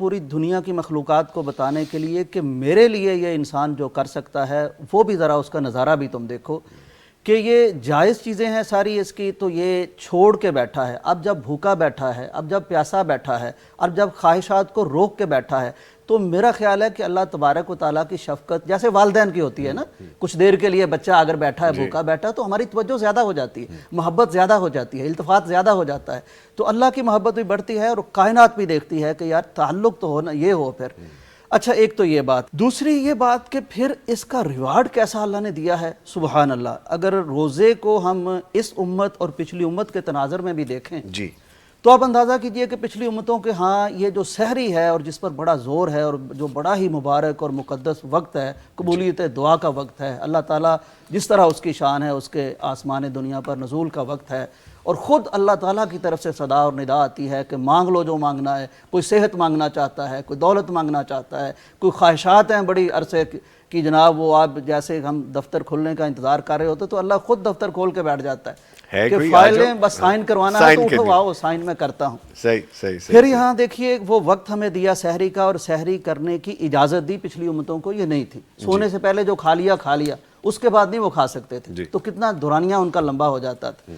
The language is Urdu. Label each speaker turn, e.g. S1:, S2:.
S1: پوری دنیا کی مخلوقات کو بتانے کے لیے کہ میرے لیے یہ انسان جو کر سکتا ہے وہ بھی ذرا اس کا نظارہ بھی تم دیکھو کہ یہ جائز چیزیں ہیں ساری اس کی، تو یہ چھوڑ کے بیٹھا ہے۔ اب جب بھوکا بیٹھا ہے، اب جب پیاسا بیٹھا ہے، اب جب خواہشات کو روک کے بیٹھا ہے، تو میرا خیال ہے کہ اللہ تبارک و تعالیٰ کی شفقت جیسے والدین کی ہوتی ہے نا، کچھ دیر کے لیے بچہ اگر بیٹھا ہے بھوکا بیٹھا تو ہماری توجہ زیادہ ہو جاتی ہے، محبت زیادہ ہو جاتی ہے، التفات زیادہ ہو جاتا ہے، تو اللہ کی محبت بھی بڑھتی ہے اور کائنات بھی دیکھتی ہے کہ یار تعلق تو ہونا، یہ ہو پھر۔ اچھا ایک تو یہ بات، دوسری یہ بات کہ پھر اس کا ریوارڈ کیسا اللہ نے دیا ہے، سبحان اللہ۔ اگر روزے کو ہم اس امت اور پچھلی امت کے تناظر میں بھی دیکھیں
S2: جی
S1: تو آپ اندازہ کیجئے کہ پچھلی امتوں کے ہاں یہ جو سحری ہے اور جس پر بڑا زور ہے اور جو بڑا ہی مبارک اور مقدس وقت ہے، قبولیت دعا کا وقت ہے، اللہ تعالیٰ جس طرح اس کی شان ہے اس کے آسمان دنیا پر نزول کا وقت ہے، اور خود اللہ تعالیٰ کی طرف سے صدا اور ندا آتی ہے کہ مانگ لو جو مانگنا ہے، کوئی صحت مانگنا چاہتا ہے، کوئی دولت مانگنا چاہتا ہے، کوئی خواہشات ہیں بڑی عرصے کی جناب، وہ آپ جیسے ہم دفتر کھلنے کا انتظار کر رہے ہوتے تو اللہ خود دفتر کھول کے بیٹھ جاتا ہے کہ فائلیں بس سائن کروانا ہے تو اٹھو آؤ سائن میں کرتا ہوں۔
S2: صحیح
S1: پھر یہاں دیکھیے وہ وقت ہمیں دیا سحری کا، اور سحری کرنے کی اجازت دی پچھلی امتوں کو، یہ نہیں تھی، سونے سے پہلے جو کھا لیا اس کے بعد نہیں وہ کھا سکتے تھے، تو کتنا دورانیہ ان کا لمبا ہو جاتا تھا۔